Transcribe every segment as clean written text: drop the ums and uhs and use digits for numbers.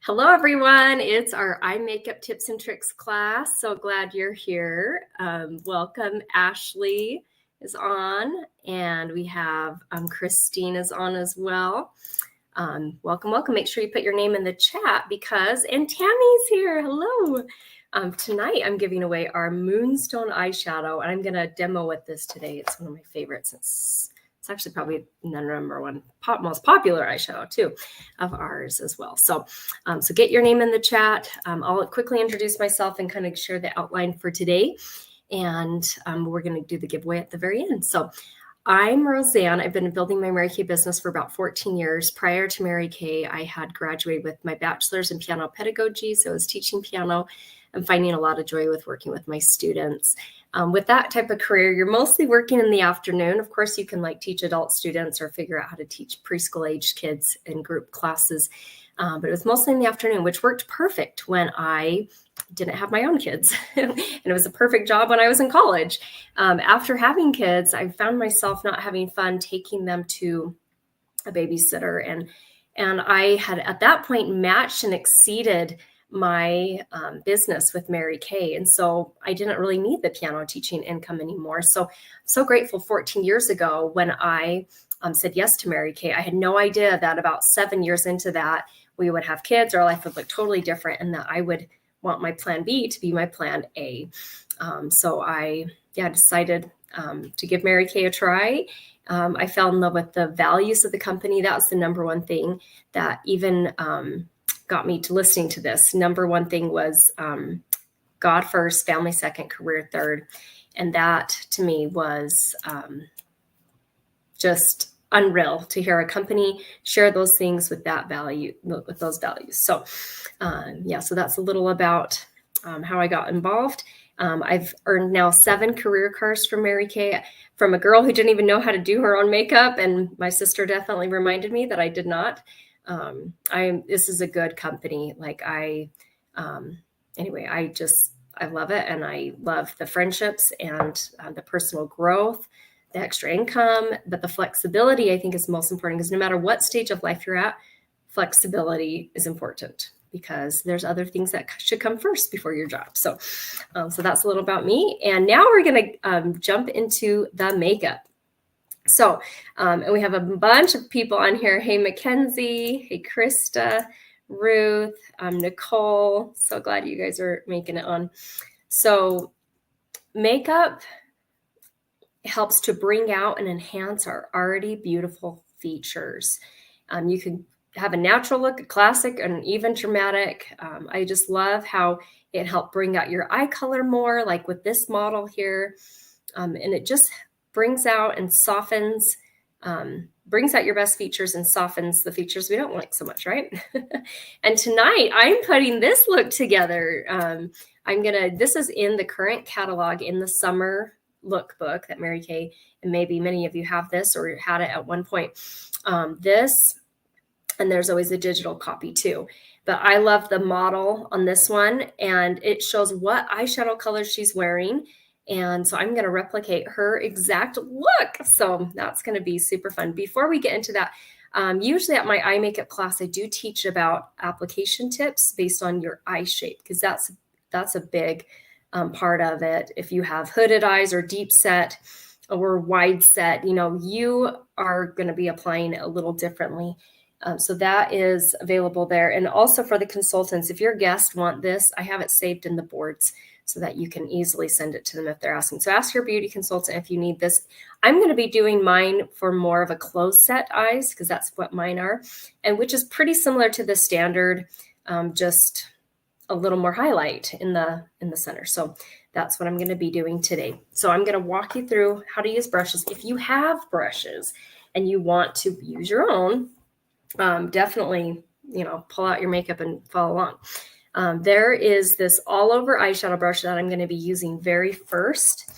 Hello, everyone. It's our eye makeup tips and tricks class. So glad you're here. Welcome. Ashley is on, and we have Christine is on as well. Welcome. Make sure you put your name in the chat and Tammy's here. Hello. Tonight, I'm giving away our Moonstone eyeshadow, and I'm going to demo with this today. It's one of my favorites. It's actually probably the number one most popular eyeshadow too of ours as well. So get your name in the chat. I'll quickly introduce myself and kind of share the outline for today. And we're going to do the giveaway at the very end. So I'm Roseanne. I've been building my Mary Kay business for about 14 years. Prior to Mary Kay, I had graduated with my bachelor's in piano pedagogy. So I was teaching piano. I'm finding a lot of joy with working with my students. With that type of career, you're mostly working in the afternoon. Of course, you can teach adult students or figure out how to teach preschool age kids in group classes. But it was mostly in the afternoon, which worked perfect when I didn't have my own kids. And it was a perfect job when I was in college. After having kids, I found myself not having fun taking them to a babysitter. And I had at that point matched and exceeded my business with Mary Kay. And so I didn't really need the piano teaching income anymore. So I'm so grateful 14 years ago when I said yes to Mary Kay. I had no idea that about 7 years into that, we would have kids, our life would look totally different, and that I would want my plan B to be my plan A. So I decided to give Mary Kay a try. I fell in love with the values of the company. That was the number one thing that even got me to listening to this. Number one thing was God first, family second, career third. And that to me was just unreal to hear a company share those things with that value, with those values. So so that's a little about how I got involved. I've earned now 7 career cards from Mary Kay, from a girl who didn't even know how to do her own makeup. And my sister definitely reminded me that I did not. This is a good company. I love it. And I love the friendships and the personal growth, the extra income, but the flexibility I think is most important, because no matter what stage of life you're at, flexibility is important, because there's other things that should come first before your job. So that's a little about me. And now we're going to jump into the makeup. So, and we have a bunch of people on here. Hey, Mackenzie. Hey, Krista, Ruth, Nicole. So glad you guys are making it on. So makeup helps to bring out and enhance our already beautiful features. You can have a natural look, a classic, and even dramatic. I just love how it helped bring out your eye color more, like with this model here. And it just brings out and softens, brings out your best features and softens the features we don't like so much, right? And tonight I'm putting this look together. This is in the current catalog in the summer lookbook that Mary Kay, and maybe many of you have this or had it at one point. This, and there's always a digital copy too. But I love the model on this one, and it shows what eyeshadow color she's wearing. And so I'm going to replicate her exact look. So that's going to be super fun. Before we get into that, usually at my eye makeup class, I do teach about application tips based on your eye shape, because that's a big part of it. If you have hooded eyes or deep set or wide set, you are going to be applying it a little differently. So that is available there. And also for the consultants, if your guests want this, I have it saved in the boards so that you can easily send it to them if they're asking. So ask your beauty consultant if you need this. I'm going to be doing mine for more of a closed set eyes, because that's what mine are, and which is pretty similar to the standard, just a little more highlight in the center. So that's what I'm going to be doing today. So I'm going to walk you through how to use brushes. If you have brushes and you want to use your own, definitely, pull out your makeup and follow along. There is this all over eyeshadow brush that I'm going to be using very first.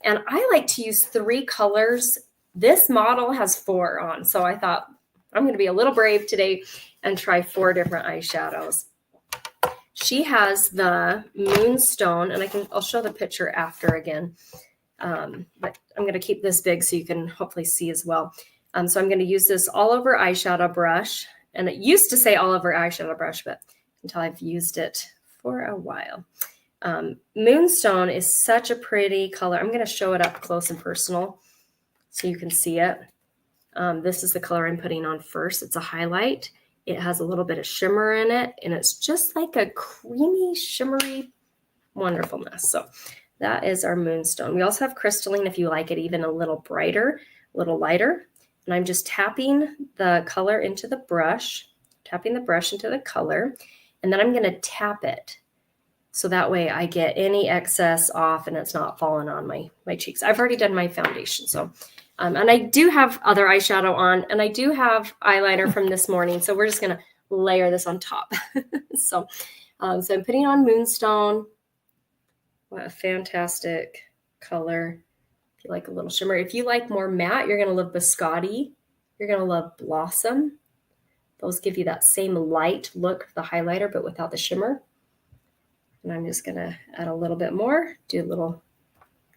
And I like to use 3 colors. This model has 4 on. So I thought I'm going to be a little brave today and try 4 different eyeshadows. She has the Moonstone, and I'll show the picture after again. But I'm going to keep this big so you can hopefully see as well. So I'm going to use this all over eyeshadow brush. And it used to say all over eyeshadow brush, but until I've used it for a while. Moonstone is such a pretty color. I'm going to show it up close and personal so you can see it. This is the color I'm putting on first. It's a highlight. It has a little bit of shimmer in it, and it's just like a creamy, shimmery wonderfulness. So that is our Moonstone. We also have Crystalline if you like it even a little brighter, a little lighter. And I'm just tapping the color into the brush, tapping the brush into the color, and then I'm going to tap it. So that way I get any excess off and it's not falling on my cheeks. I've already done my foundation. So, and I do have other eyeshadow on, and I do have eyeliner from this morning. So we're just going to layer this on top. So I'm putting on Moonstone. What a fantastic color. If you like a little shimmer. If you like more matte, you're going to love Biscotti. You're going to love Blossom. Those give you that same light look of the highlighter, but without the shimmer. And I'm just going to add a little bit more, do a little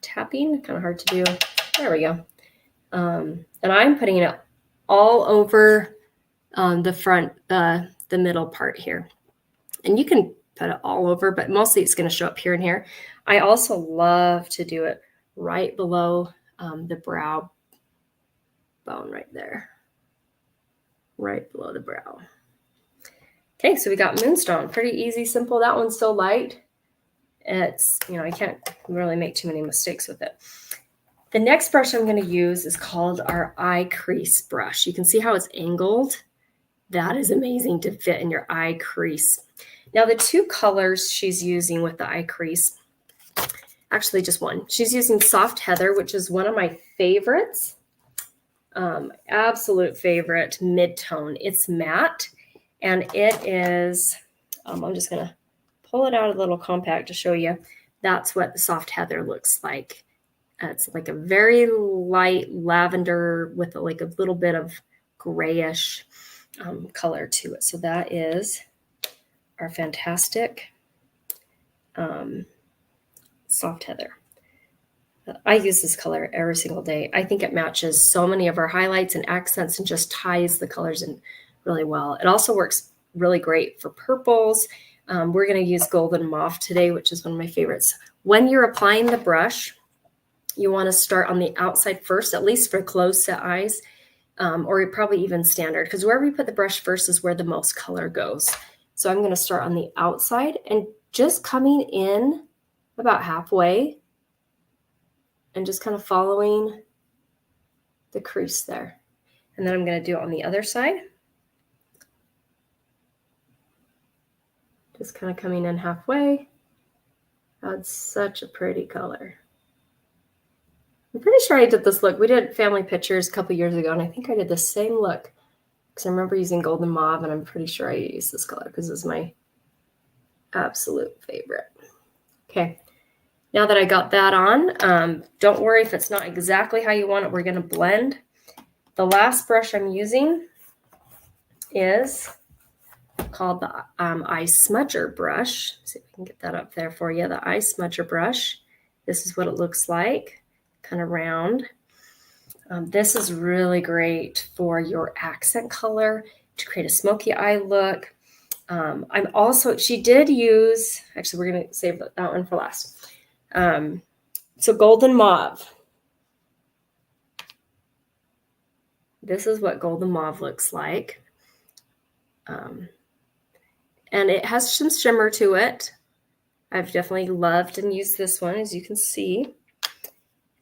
tapping, kind of hard to do. There we go. And I'm putting it all over the front, the middle part here. And you can put it all over, but mostly it's going to show up here and here. I also love to do it right below the brow bone right there. Right below the brow. Okay, so we got Moonstone. Pretty easy, simple. That one's so light. It's, I can't really make too many mistakes with it. The next brush I'm going to use is called our eye crease brush. You can see how it's angled. That is amazing to fit in your eye crease. Now, the two colors she's using with the eye crease, actually just one. She's using Soft Heather, which is one of my favorites. Absolute favorite mid-tone. It's matte. And it is, I'm just going to pull it out a little compact to show you. That's what the Soft Heather looks like. It's like a very light lavender with a little bit of grayish color to it. So that is our fantastic Soft Heather. I use this color every single day. I think it matches so many of our highlights and accents and just ties the colors in really well. It also works really great for purples. We're going to use Golden Mauve today, which is one of my favorites. When you're applying the brush, you want to start on the outside first, at least for closed set eyes, or probably even standard, because wherever you put the brush first is where the most color goes. So I'm going to start on the outside and just coming in about halfway and just kind of following the crease there. And then I'm going to do it on the other side. Just kind of coming in halfway. That's such a pretty color. I'm pretty sure I did this look. We did family pictures a couple years ago, and I think I did the same look because I remember using Golden Mauve, and I'm pretty sure I used this color because it's my absolute favorite. Okay, now that I got that on, don't worry if it's not exactly how you want it. We're going to blend. The last brush I'm using is called the Eye Smudger brush. See if I can get that up there for you. The Eye Smudger brush. This is what it looks like, kind of round. This is really great for your accent color to create a smoky eye look. She did use, actually we're going to save that one for last. So Golden Mauve. This is what Golden Mauve looks like. And it has some shimmer to it. I've definitely loved and used this one, as you can see.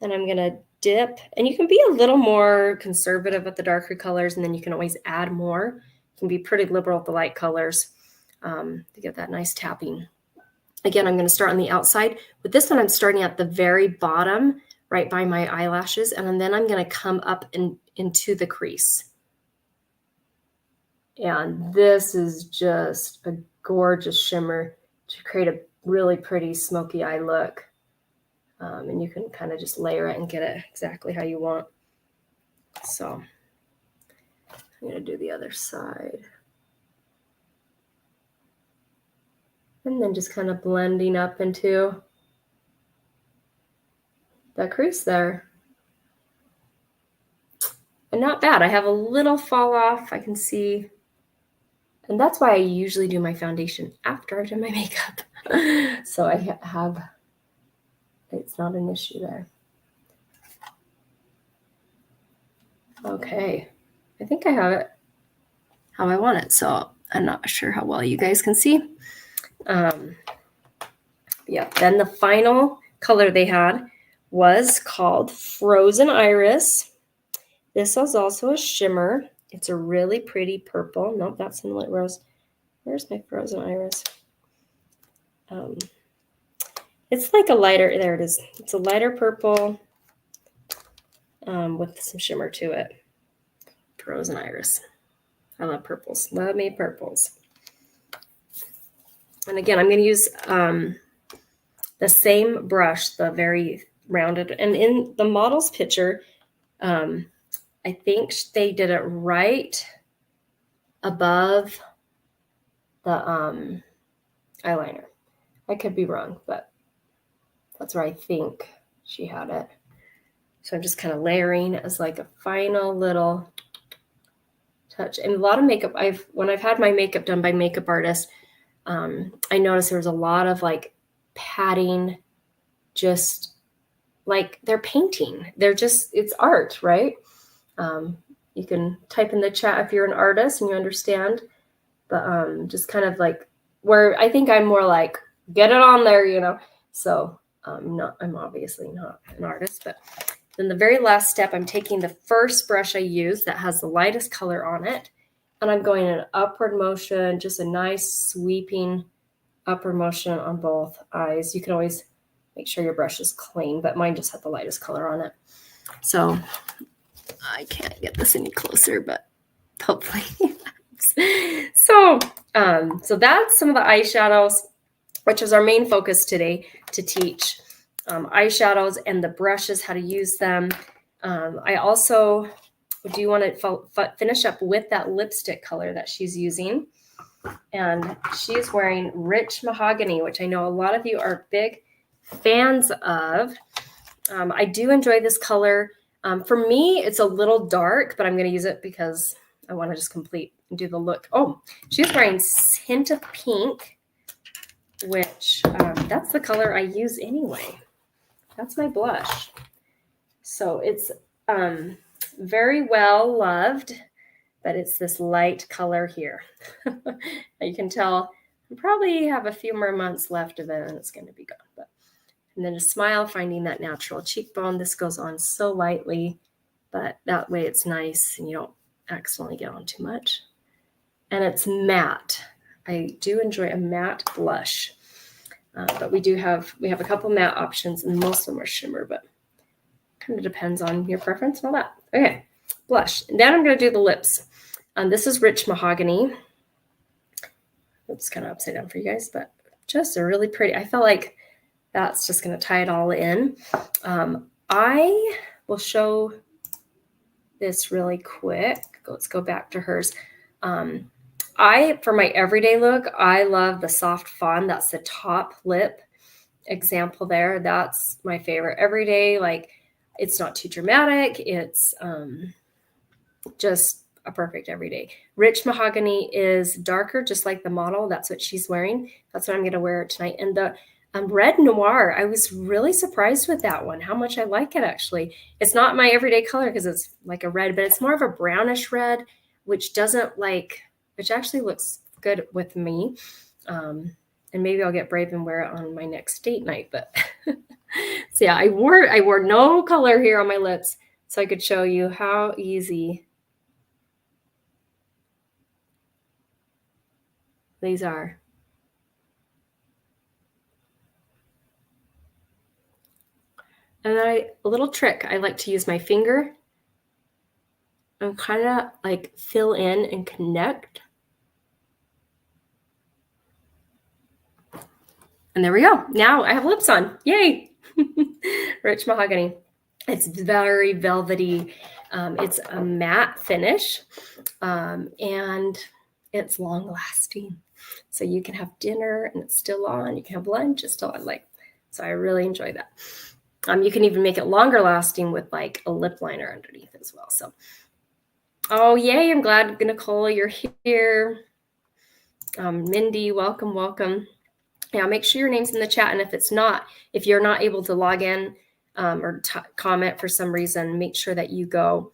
And I'm going to dip. And you can be a little more conservative with the darker colors, and then you can always add more. You can be pretty liberal with the light colors to get that nice tapping. Again, I'm going to start on the outside. With this one, I'm starting at the very bottom, right by my eyelashes. And then I'm going to come up into the crease. And this is just a gorgeous shimmer to create a really pretty smoky eye look. And you can kind of just layer it and get it exactly how you want. So I'm going to do the other side. And then just kind of blending up into that crease there. And not bad. I have a little fall off. I can see And that's why I usually do my foundation after I do my makeup. So I have, it's not an issue there. Okay, I think I have it how I want it. So I'm not sure how well you guys can see. Yeah, then the final color they had was called Frozen Iris. This was also a shimmer. It's a really pretty purple. Nope, that's Sunlit Rose. Where's my Frozen Iris? It's like a lighter, there it is. It's a lighter purple with some shimmer to it. Frozen Iris. I love purples. Love me purples. And again, I'm going to use the same brush, the very rounded. And in the model's picture, I think they did it right above the eyeliner. I could be wrong, but that's where I think she had it. So I'm just kind of layering as like a final little touch. And a lot of makeup, when I've had my makeup done by makeup artists, I noticed there was a lot of like padding, just like they're painting. They're just, it's art, right? You can type in the chat if you're an artist and you understand, but just kind of like where I think I'm more like, get it on there, you know? So I'm obviously not an artist, but then the very last step, I'm taking the first brush I use that has the lightest color on it, and I'm going in an upward motion, just a nice sweeping upward motion on both eyes. You can always make sure your brush is clean, but mine just had the lightest color on it. So I can't get this any closer, but hopefully. So that's some of the eyeshadows, which is our main focus today, to teach eyeshadows and the brushes, how to use them. I also do want to finish up with that lipstick color that she's using. And she's wearing Rich Mahogany, which I know a lot of you are big fans of. I do enjoy this color. For me, it's a little dark, but I'm going to use it because I want to just complete and do the look. Oh, she's wearing Hint of Pink, which that's the color I use anyway. That's my blush. So it's very well loved, but it's this light color here. You can tell I probably have a few more months left of it and it's going to be gone. But, and then a smile, finding that natural cheekbone. This goes on so lightly, but that way it's nice and you don't accidentally get on too much. And it's matte. I do enjoy a matte blush. But we have a couple matte options, and most of them are shimmer, but kind of depends on your preference and all that. Okay, blush. And then I'm going to do the lips. This is Rich Mahogany. It's kind of upside down for you guys, but just a really pretty. I feel like that's just going to tie it all in. I will show this really quick. Let's go back to hers. For my everyday look, I love the Soft Fawn. That's the top lip example there. That's my favorite everyday. Like, it's not too dramatic. It's just a perfect everyday. Rich Mahogany is darker, just like the model. That's what she's wearing. That's what I'm going to wear tonight. And the Red Noir, I was really surprised with that one, how much I like it, actually. It's not my everyday color because it's like a red, but it's more of a brownish red, which actually looks good with me. And maybe I'll get brave and wear it on my next date night. But so yeah, I wore no color here on my lips so I could show you how easy these are. And a little trick, I like to use my finger and kind of like fill in and connect. And there we go. Now I have lips on. Yay! Rich Mahogany. It's very velvety. It's a matte finish, and it's long lasting. So you can have dinner and it's still on. You can have lunch, it's still on. So I really enjoy that. You can even make it longer lasting with like a lip liner underneath as well. So, oh yay! I'm glad, Nicole, you're here. Mindy, welcome, welcome. Yeah, make sure your name's in the chat. And if you're not able to log in or comment for some reason, make sure that you go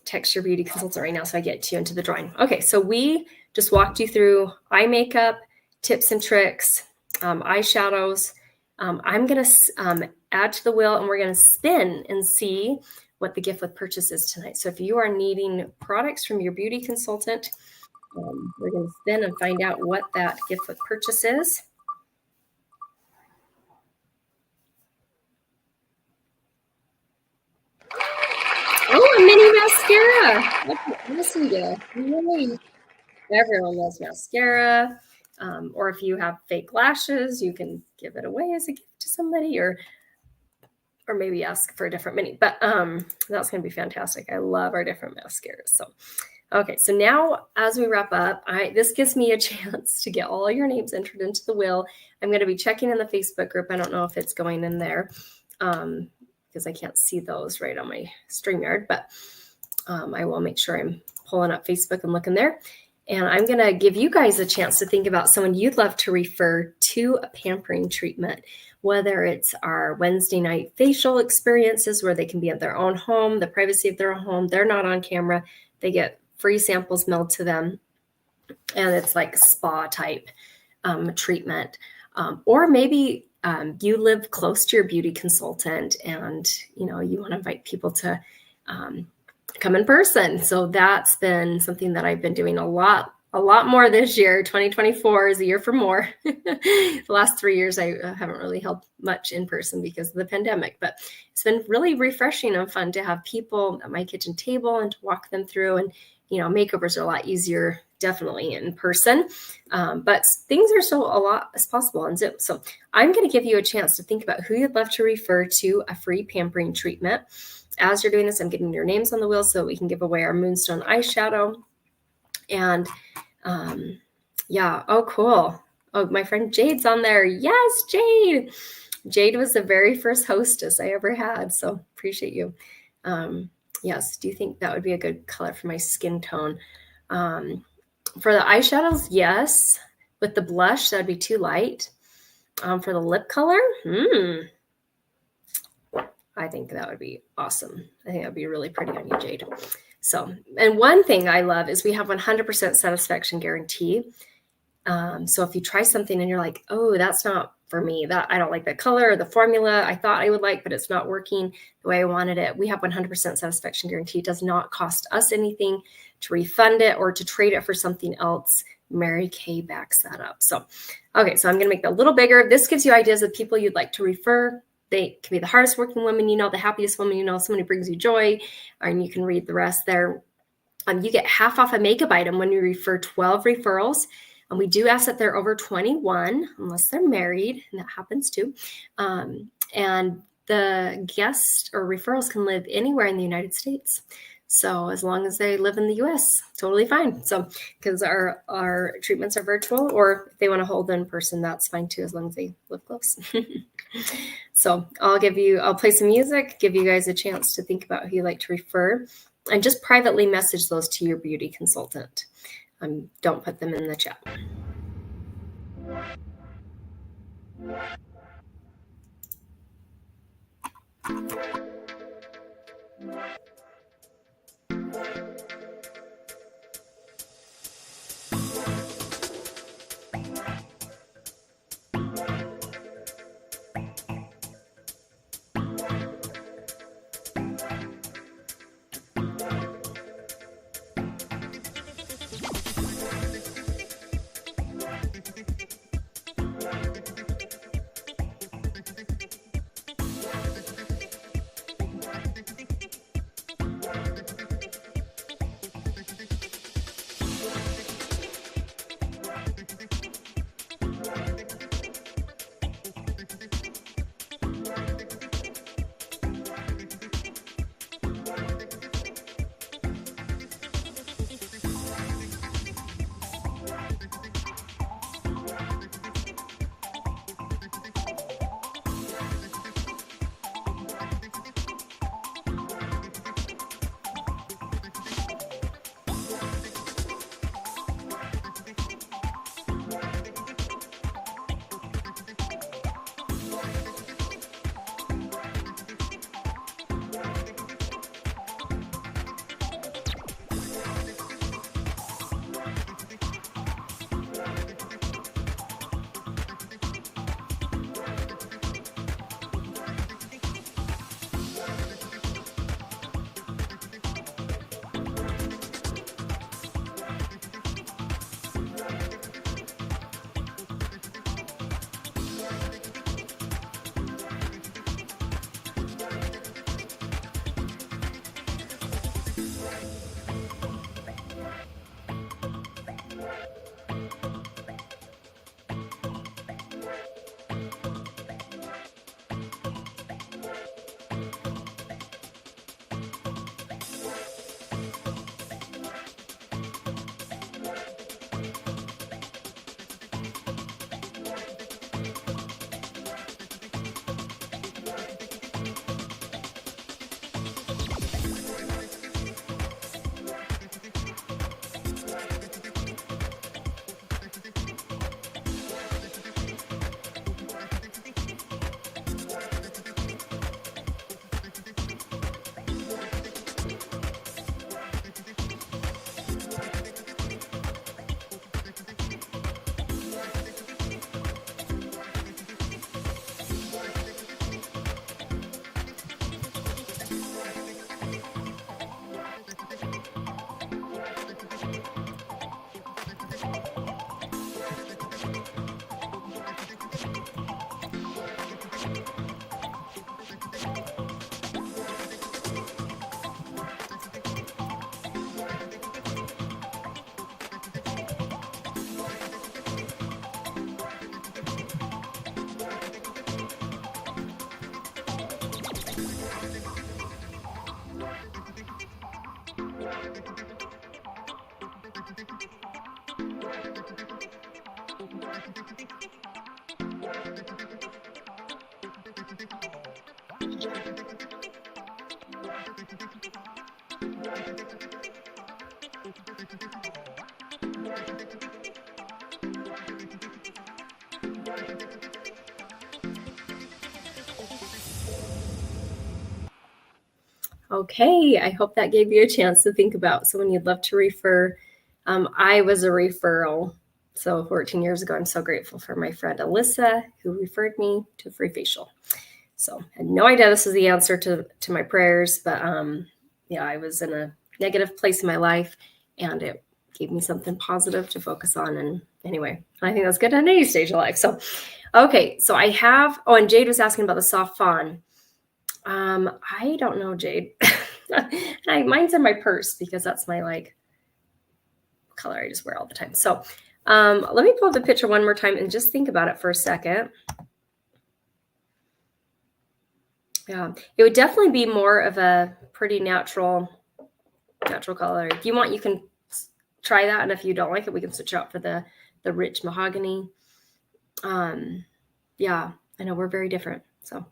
text your beauty consultant right now so I get you into the drawing. Okay, so we just walked you through eye makeup, tips and tricks, eyeshadows. I'm going to add to the wheel, and we're going to spin and see what the gift with purchase is tonight. So if you are needing products from your beauty consultant, we're going to spin and find out what that gift with purchase is. Oh, a mini mascara. That's awesome, Yay. Everyone loves mascara. Or if you have fake lashes, you can give it away as a gift to somebody, or maybe ask for a different mini. But that's going to be fantastic. I love our different mascaras. So, okay. So now as we wrap up, this gives me a chance to get all your names entered into the wheel. I'm going to be checking in the Facebook group. I don't know if it's going in there because I can't see those right on my StreamYard, but I will make sure I'm pulling up Facebook and looking there. And I'm going to give you guys a chance to think about someone you'd love to refer to a pampering treatment, whether it's our Wednesday night facial experiences where they can be at their own home, the privacy of their own home. They're not on camera. They get free samples mailed to them. And it's like spa type treatment. Or maybe you live close to your beauty consultant and, you want to invite people to come in person. So that's been something that I've been doing a lot more this year. 2024 is a year for more. The last 3 years, I haven't really held much in person because of the pandemic, but it's been really refreshing and fun to have people at my kitchen table and to walk them through. And, makeovers are a lot easier, definitely in person, but things are still a lot as possible on Zoom. So I'm going to give you a chance to think about who you'd love to refer to a free pampering treatment. As you're doing this, I'm getting your names on the wheel so we can give away our Moonstone eyeshadow. And oh, cool. Oh, my friend Jade's on there. Yes, Jade. Jade was the very first hostess I ever had, so appreciate you. Yes, do you think that would be a good color for my skin tone? For the eyeshadows, yes. With the blush, that would be too light. For the lip color, I think that would be awesome. I think that would be really pretty on you, Jade. So, and one thing I love is we have 100% satisfaction guarantee. So if you try something and you're like, oh, that's not for me, that I don't like the color or the formula I thought I would like, but it's not working the way I wanted it. We have 100% satisfaction guarantee. It does not cost us anything to refund it or to trade it for something else. Mary Kay backs that up. So, okay, so I'm going to make that a little bigger. This gives you ideas of people you'd like to refer. They can be the hardest working woman, the happiest woman, someone who brings you joy, and you can read the rest there. You get half off a makeup item when you refer 12 referrals. And we do ask that they're over 21, unless they're married, and that happens too. And the guests or referrals can live anywhere in the United States. So as long as they live in the US, totally fine. So because our treatments are virtual, or if they want to hold in person, that's fine too, as long as they live close. So I'll play some music, give you guys a chance to think about who you like to refer, and just privately message those to your beauty consultant. Don't put them in the chat. Okay, I hope that gave you a chance to think about someone you'd love to refer. I was a referral. So 14 years ago, I'm so grateful for my friend Alyssa, who referred me to a free facial. So I had no idea this was the answer to my prayers, but yeah, I was in a negative place in my life, and it gave me something positive to focus on. And anyway, I think that's good at any stage of life. So, okay, so I have, and Jade was asking about the soft fawn. I don't know, Jade. Mine's in my purse because that's my like color I just wear all the time. So let me pull up the picture one more time and just think about it for a second. Yeah, it would definitely be more of a pretty natural color. If you want, you can try that, and if you don't like it, we can switch out for the rich mahogany. Yeah, I know we're very different, so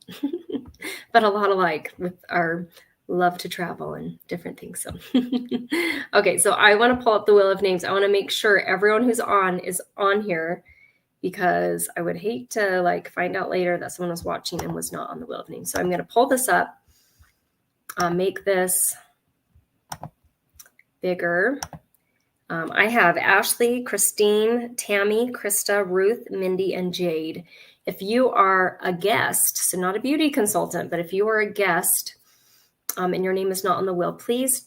but a lot alike with our love to travel and different things. So okay, so I want to pull up the wheel of names. I want to make sure everyone who's on is on here, because I would hate to like find out later that someone was watching and was not on the wheel of names. So I'm going to pull this up, make this bigger. I have Ashley, Christine, Tammy, Krista, Ruth, Mindy, and Jade. If you are a guest, so not a beauty consultant, but if you are a guest and your name is not on the wheel, please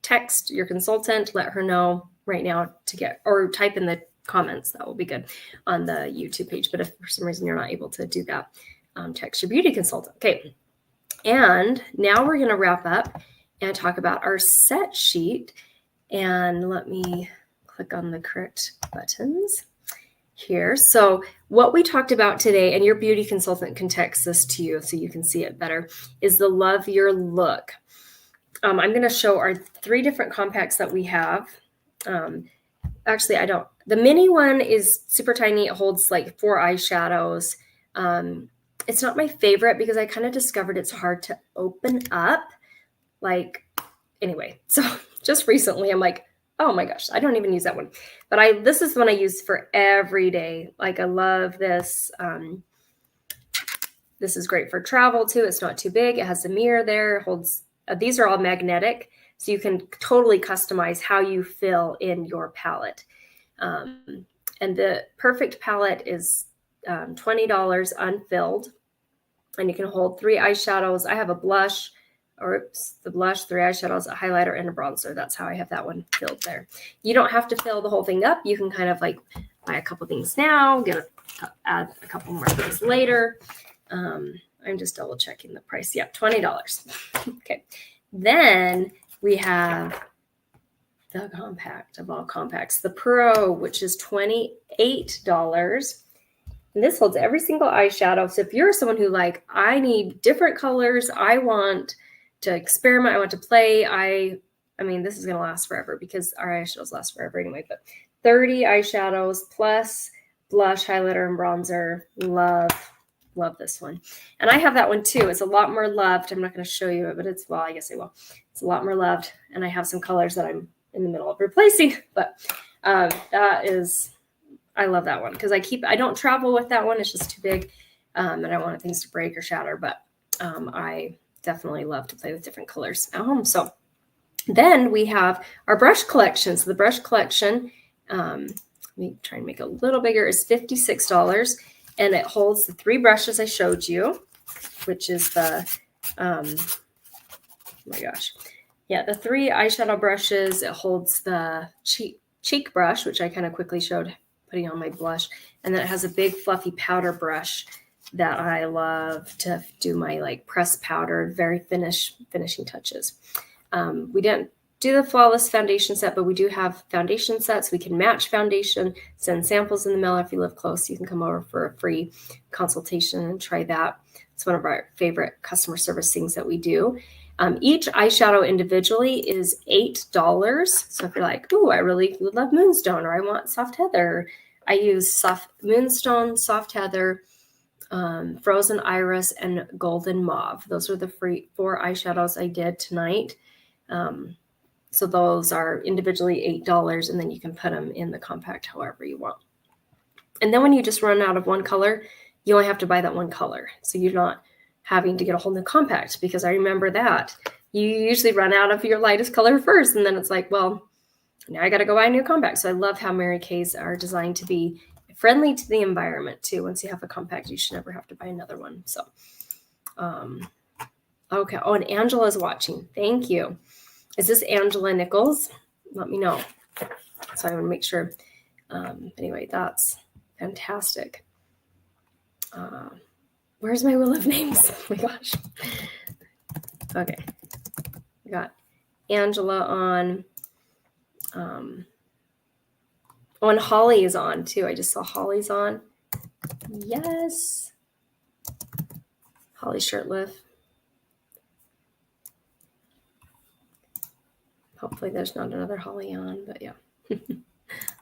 text your consultant, let her know right now to get, or type in the comments. That will be good on the YouTube page. But if for some reason you're not able to do that, text your beauty consultant. Okay. And now we're going to wrap up and talk about our set sheet. And let me click on the correct buttons here. So what we talked about today, and your beauty consultant can text this to you so you can see it better, is the Love Your Look. I'm going to show our 3 different compacts that we have. Actually, I don't. The mini one is super tiny. It holds like 4 eyeshadows. It's not my favorite because I kind of discovered it's hard to open up. Like, anyway, so just recently I'm like, oh my gosh, I don't even use that one. But this is the one I use for every day. Like, I love this. This is great for travel too. It's not too big. It has a mirror there. It holds. These are all magnetic, so you can totally customize how you fill in your palette. And the Perfect palette is $20 unfilled, and you can hold 3 eyeshadows. I have a blush, the blush, 3 eyeshadows, a highlighter, and a bronzer. That's how I have that one filled there. You don't have to fill the whole thing up. You can kind of like buy a couple things now, add a couple more things later. I'm just double checking the price. Yep, $20. Okay. Then we have the compact of all compacts, the Pro, which is $28. And this holds every single eyeshadow. So if you're someone who like, I need different colors, I want to experiment, I want to play, I mean, this is going to last forever because our eyeshadows last forever anyway, but 30 eyeshadows plus blush, highlighter, and bronzer. Love this one. And I have that one too. It's a lot more loved. I'm not going to show you it, but well, I guess I will. It's a lot more loved. And I have some colors that I'm in the middle of replacing, but I love that one because I don't travel with that one. It's just too big. And I don't want things to break or shatter, but I definitely love to play with different colors at home. So then we have our brush collection. So the brush collection, let me try and make it a little bigger, is $56. And it holds the 3 brushes I showed you, which is the, oh my gosh. Yeah, the 3 eyeshadow brushes. It holds the cheek brush, which I kind of quickly showed putting on my blush. And then it has a big fluffy powder brush that I love to do my like press powder, very finishing touches. We didn't do the Flawless foundation set, but we do have foundation sets. We can match foundation, send samples in the mail. If you live close, you can come over for a free consultation and try that. It's one of our favorite customer service things that we do. Each eyeshadow individually is $8. So if you're like, oh, I really love Moonstone, or I want Soft Heather, I use Moonstone, Soft Heather, Frozen Iris, and Golden Mauve. Those are the 4 eyeshadows I did tonight. So those are individually $8, and then you can put them in the compact however you want. And then when you just run out of one color, you only have to buy that one color. So you're not having to get a whole new compact, because I remember that. You usually run out of your lightest color first, and then it's like, well, now I got to go buy a new compact. So I love how Mary Kay's are designed to be friendly to the environment too. Once you have a compact, you should never have to buy another one. So, okay. Oh, and Angela's watching. Thank you. Is this Angela Nichols? Let me know. So I want to make sure. Anyway, that's fantastic. Where's my wheel of names? Oh my gosh. Okay. We got Angela on. Oh, and Holly is on too. I just saw Holly's on. Yes. Holly Shirtliff. Hopefully there's not another Holly on, but yeah.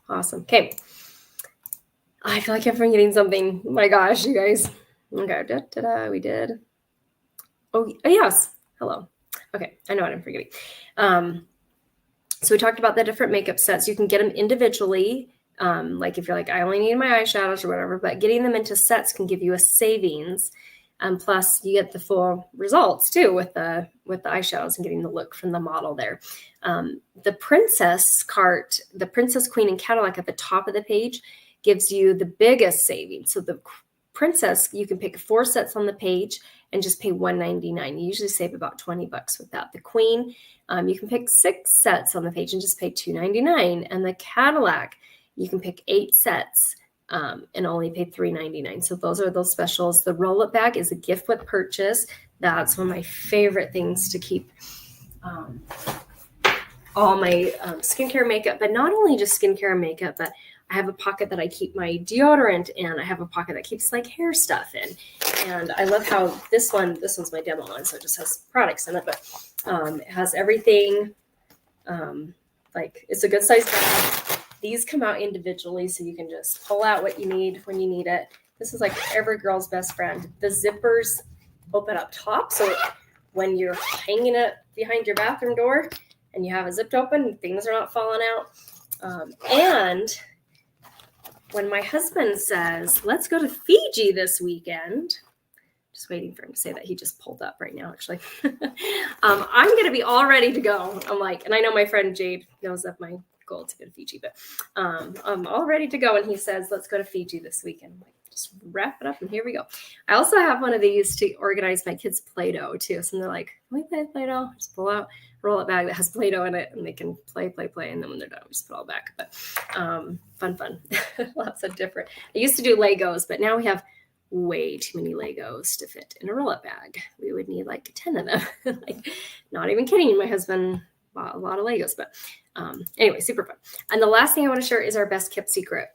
Awesome. Okay. I feel like I'm forgetting something. Oh my gosh, you guys. Okay. We did. Oh, yes. Hello. Okay. I know what I'm forgetting. So we talked about the different makeup sets. You can get them individually. Like if you're like, I only need my eyeshadows or whatever, but getting them into sets can give you a savings. Plus you get the full results too with the eyeshadows and getting the look from the model there. The Princess cart, the Princess, Queen, and Cadillac at the top of the page gives you the biggest savings. So the Princess, you can pick 4 sets on the page and just pay $1.99. You usually save about $20 with that. The Queen, you can pick 6 sets on the page and just pay $2.99. And the Cadillac, you can pick 8 sets and only pay $3.99. So those are those specials. The roll-up bag is a gift with purchase. That's one of my favorite things to keep all my skincare makeup, but not only just skincare and makeup, but I have a pocket that I keep my deodorant in. I have a pocket that keeps like hair stuff in. And I love how this one's my demo one, so it just has products in it, but it has everything. Like it's a good size bag. These come out individually, so you can just pull out what you need when you need it. This is like every girl's best friend. The zippers open up top, so when you're hanging it behind your bathroom door and you have it zipped open, things are not falling out. And when my husband says, let's go to Fiji this weekend, just waiting for him to say that. He just pulled up right now, actually. I'm going to be all ready to go. I'm like, and I know my friend Jade knows of my goal to go to Fiji, but I'm all ready to go. And he says, let's go to Fiji this weekend. I'm like, just wrap it up and here we go. I also have one of these to organize my kids' Play-Doh too. So they're like, can we play Play-Doh? Just pull out, roll it bag that has Play-Doh in it, and they can play. And then when they're done, we just put it all back. But fun. Lots of different. I used to do Legos, but now we have way too many Legos to fit in a roll-up bag. We would need like 10 of them. Like, not even kidding. My husband bought a lot of Legos, but anyway, super fun. And the last thing I want to share is our best kept secret,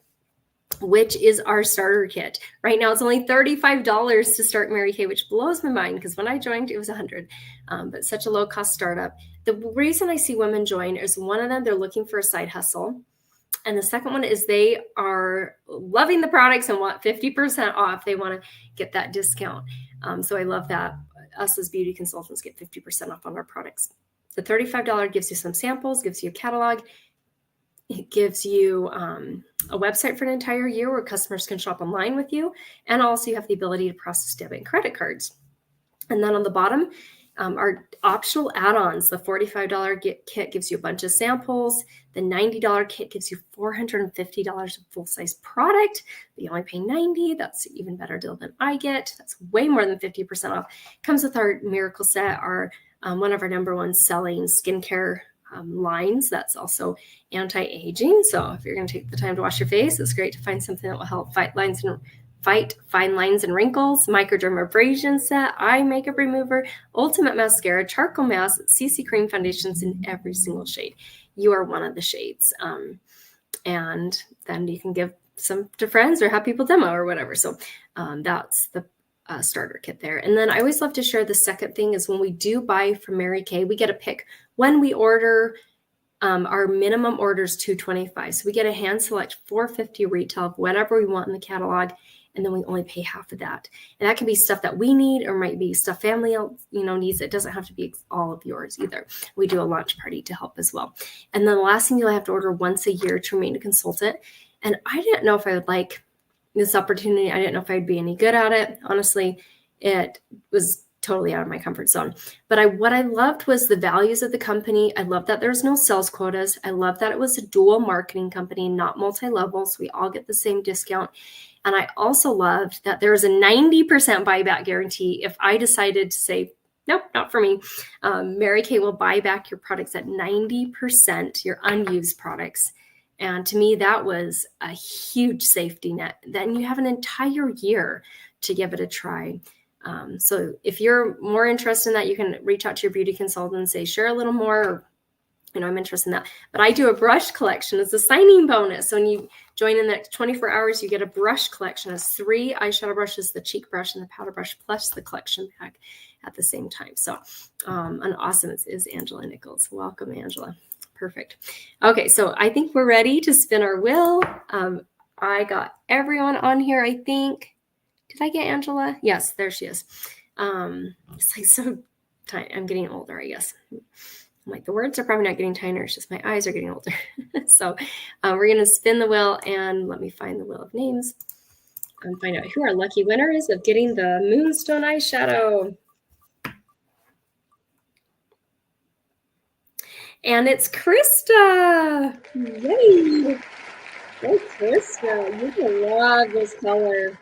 which is our starter kit. Right now, it's only $35 to start Mary Kay, which blows my mind because when I joined, it was $100. But such a low-cost startup. The reason I see women join is one of them, they're looking for a side hustle. And the second one is they are loving the products and want 50% off. They want to get that discount. So I love that us as beauty consultants get 50% off on our products. The $35 gives you some samples, gives you a catalog. It gives you a website for an entire year where customers can shop online with you. And also you have the ability to process debit and credit cards. And then on the bottom are optional add-ons. The $45 kit gives you a bunch of samples. The $90 kit gives you $450 of full-size product, but you only pay $90. That's an even better deal than I get. That's way more than 50% off. Comes with our Miracle Set, our one of our number one selling skincare lines. That's also anti-aging. So if you're going to take the time to wash your face, it's great to find something that will help fight fine lines and wrinkles. Microdermabrasion set, eye makeup remover, ultimate mascara, charcoal mask, CC cream foundations in every single shade. You are one of the shades. And then you can give some to friends or have people demo or whatever. So that's the starter kit there. And then I always love to share the second thing is when we do buy from Mary Kay, we get to pick when we order. Our minimum order is $225. So we get a hand select $450 retail of whatever we want in the catalog, and then we only pay half of that. And that can be stuff that we need, or might be stuff family needs. It doesn't have to be all of yours either. We do a launch party to help as well. And then the last thing, you'll have to order once a year to remain a consultant. And I didn't know if I would like this opportunity. I didn't know if I'd be any good at it. Honestly, it was totally out of my comfort zone. But what I loved was the values of the company. I love that there's no sales quotas. I love that it was a dual marketing company, not multi-level, so we all get the same discount. And I also loved that there was a 90% buyback guarantee. If I decided to say, nope, not for me, Mary Kay will buy back your products at 90%, your unused products. And to me, that was a huge safety net. Then you have an entire year to give it a try. So if you're more interested in that, you can reach out to your beauty consultant and say, share a little more, or, I'm interested in that. But I do a brush collection as a signing bonus. So when you join in the next 24 hours, you get a brush collection as 3 eyeshadow brushes, the cheek brush and the powder brush, plus the collection pack at the same time. So an awesome is Angela Nichols. Welcome, Angela. Perfect. Okay, so I think we're ready to spin our wheel. I got everyone on here, I think. Did I get Angela? Yes, there she is. It's like so tiny. I'm getting older, I guess. I'm like, the words are probably not getting tinier. It's just my eyes are getting older. So we're going to spin the wheel, and let me find the wheel of names and find out who our lucky winner is of getting the Moonstone eyeshadow. And it's Krista. Yay. Hey, Krista, you will love this color.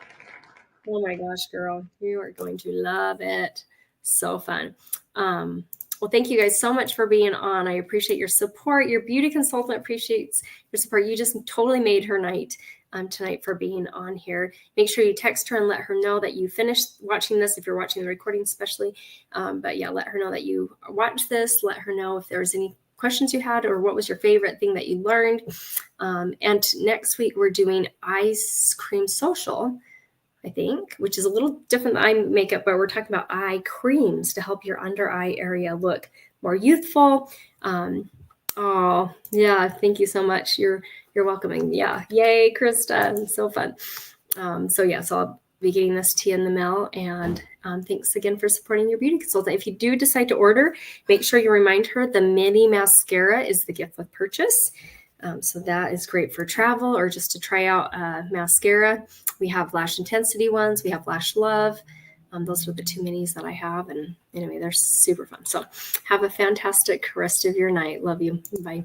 Oh my gosh, girl, you are going to love it. So fun. Well, thank you guys so much for being on. I appreciate your support. Your beauty consultant appreciates your support. You just totally made her night tonight for being on here. Make sure you text her and let her know that you finished watching this, if you're watching the recording especially. But yeah, let her know that you watched this. Let her know if there's any questions you had, or what was your favorite thing that you learned. And next week we're doing Ice Cream Social, I think, which is a little different than eye makeup, but we're talking about eye creams to help your under eye area look more youthful. Oh yeah, thank you so much. You're welcoming. Yeah, yay, Krista, so fun. So I'll be getting this to you in the mail, and thanks again for supporting your beauty consultant. If you do decide to order, make sure you remind her the mini mascara is the gift with purchase. So that is great for travel or just to try out mascara. We have Lash Intensity ones. We have Lash Love. Those are the 2 minis that I have. And anyway, they're super fun. So have a fantastic rest of your night. Love you. Bye.